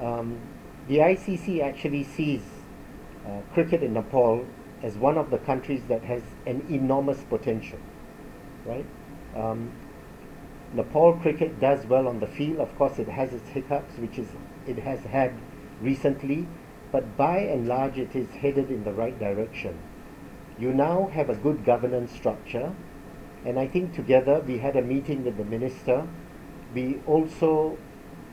Um, the ICC actually sees cricket in Nepal as one of the countries that has an enormous potential, right? Um, Nepal cricket does well on the field. Of course, it has its hiccups, which is it has had recently, but by and large, it is headed in the right direction. You now have a good governance structure, and I think together we had a meeting with the minister. We also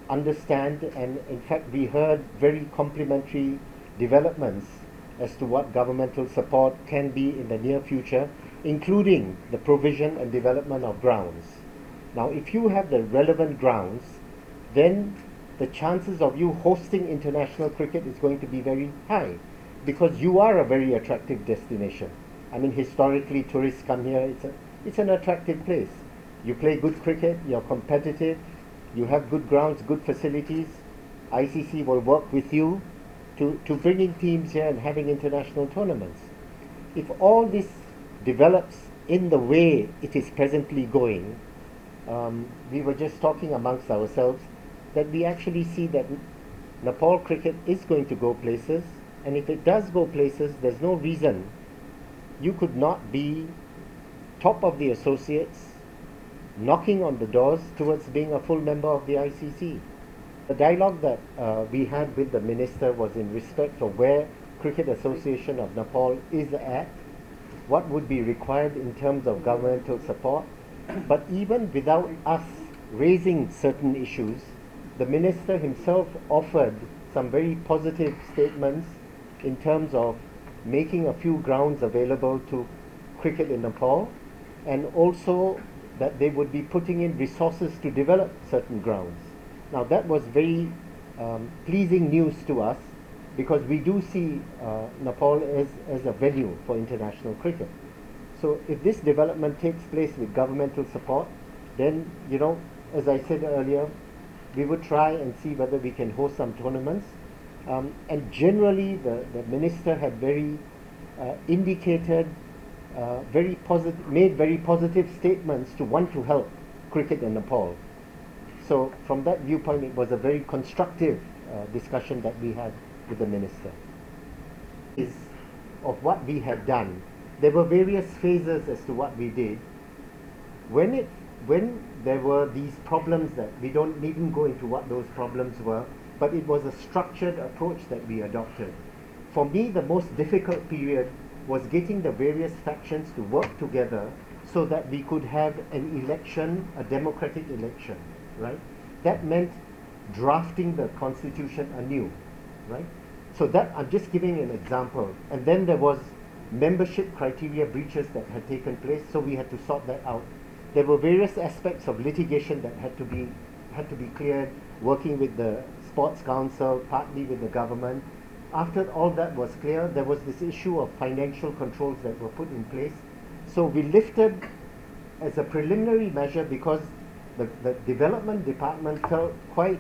understand, and in fact, we heard very complimentary developments as to what governmental support can be in the near future, including the provision and development of grounds. Now, if you have the relevant grounds, then the chances of you hosting international cricket is going to be very high because you are a very attractive destination. I mean, historically, tourists come here. It's an attractive place. You play good cricket. You're competitive. You have good grounds, good facilities. ICC will work with you to bringing teams here and having international tournaments. If all this develops in the way it is presently going, we were just talking amongst ourselves that we actually see that Nepal cricket is going to go places, and if it does go places, there's no reason you could not be top of the associates, knocking on the doors towards being a full member of the ICC. The dialogue that we had with the minister was in respect of where Cricket Association of Nepal is at, what would be required in terms of governmental support. But even without us raising certain issues, the minister himself offered some very positive statements in terms of making a few grounds available to cricket in Nepal, and also that they would be putting in resources to develop certain grounds. Now that was very pleasing news to us because we do see Nepal as a venue for international cricket. So if this development takes place with governmental support, then, as I said earlier, we would try and see whether we can host some tournaments. And generally, the minister had very indicated, made very positive statements to want to help cricket in Nepal. So from that viewpoint, it was a very constructive discussion that we had with the minister. Is of what we had done. There were various phases as to what we did. When there were these problems that we don't even go into what those problems were, but it was a structured approach that we adopted. For me, the most difficult period was getting the various factions to work together so that we could have an election, a democratic election, right? That meant drafting the constitution anew, right? So that, I'm just giving an example. And then there was membership criteria breaches that had taken place, so we had to sort that out. There were various aspects of litigation that had to be cleared, working with the Sports Council, partly with the government. After all that was clear, there was this issue of financial controls that were put in place. So we lifted, as a preliminary measure, because the development department felt quite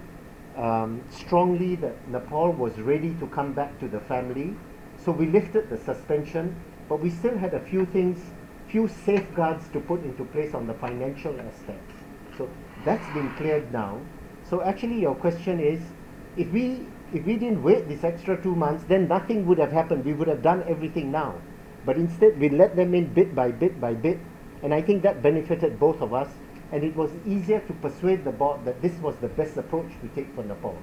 strongly that Nepal was ready to come back to the family. So we lifted the suspension, but we still had a few safeguards to put into place on the financial aspects. So that's been cleared now. So actually your question is, if we didn't wait this extra 2 months, then nothing would have happened. We would have done everything now. But instead we let them in bit by bit by bit, and I think that benefited both of us, and it was easier to persuade the board that this was the best approach to take for Nepal.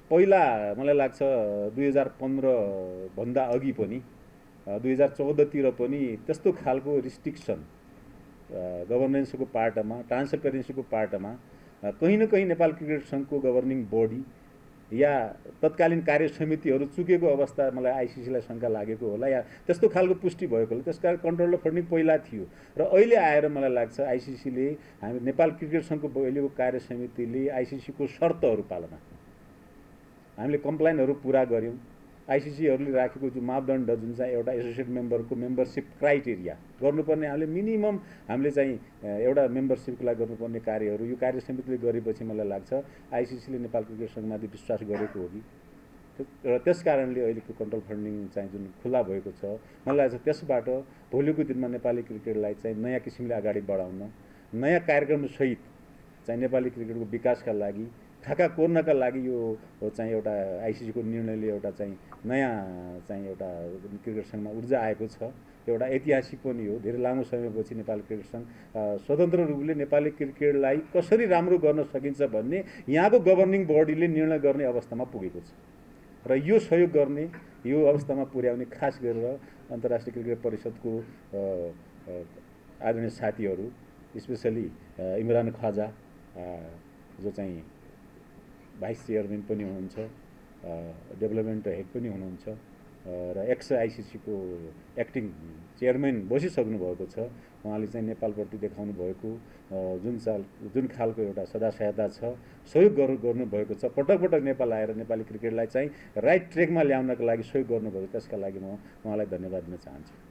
पहिला मलाई लाग्छ 2015 भन्दा अघि पनि 2014 पनि त्यस्तो खालको restriction गभर्नेन्सको पार्टमा ट्रान्सपेरेन्सीको पार्टमा कहीँ न कहीँ नेपाल क्रिकेट सङ्घको गभर्निङ बडी या तत्कालीन कार्य समितिहरू चुकेको अवस्था मलाई आइसिसीलाई शङ्का लागेको होला या त्यस्तो खालको पुष्टि भएको होला। त्यसकारण कन्ट्रोल र फन्डिङ पहिला थियो र अहिले आएर मलाई लाग्छ आइसिसीले हामी नेपाल क्रिकेट सङ्घको अहिलेको कार्य समितिले आइसिसीको शर्तहरू पालना हामीले कम्प्लाइनहरू पुरा गऱ्यौँ आइसिसीहरूले राखेको जो मापदण्ड जुन चाहिँ एउटा एसोसिएट मेम्बरको मेम्बरसिप क्राइटेरिया गर्नुपर्ने हामीले मिनिमम हामीले चाहिँ एउटा मेम्बरसिपको लागि गर्नुपर्ने कार्यहरू यो कार्य समितिले गरेपछि मलाई लाग्छ आइसिसीले नेपाल क्रिकेट सङ्घमाथि विश्वास गरेको हो कि र त्यस कारणले अहिलेको कन्ट्रोल फन्डिङ चाहिँ जुन खुला भएको छ मलाई लाग्छ त्यसबाट भोलिको दिनमा नेपाली क्रिकेटलाई चाहिँ नयाँ किसिमले अगाडि बढाउन नयाँ कार्यक्रमसहित चाहिँ नेपाली क्रिकेटको विकासका लागि खाका कोर्नका लागि यो चाहिँ एउटा आइसिसीको निर्णयले एउटा चाहिँ नयाँ चाहिँ एउटा क्रिकेट सङ्घमा ऊर्जा आएको छ एउटा ऐतिहासिक पनि हो धेरै लामो समयपछि नेपाली क्रिकेट सङ्घ स्वतन्त्र रूपले नेपाली क्रिकेटलाई कसरी राम्रो गर्न सकिन्छ भन्ने यहाँको गभर्निङ बडीले निर्णय गर्ने अवस्थामा पुगेको छ र यो सहयोग गर्ने यो अवस्थामा पुर्याउने खास गरेर अन्तर्राष्ट्रिय क्रिकेट परिषदको आदरणीय साथीहरू स्पेसली इमरान ख्वाजा जो चाहिँ भाइस चेयरम्यान पनि हुनुहुन्छ डेभलपमेन्ट हेड पनि हुनुहुन्छ र एक्स आइसिसीको एक्टिङ चेयरम्यान बसिसक्नु भएको छ उहाँले चाहिँ नेपालप्रति देखाउनु भएको जुन खालको एउटा सदासहायता छ सहयोग गर्नुभएको छ पटक पटक नेपाल आएर नेपाली क्रिकेटलाई चाहिँ राइट ट्र्याकमा ल्याउनका लागि सहयोग गर्नुभएको त्यसका लागि म उहाँलाई धन्यवाद दिन चाहन्छु।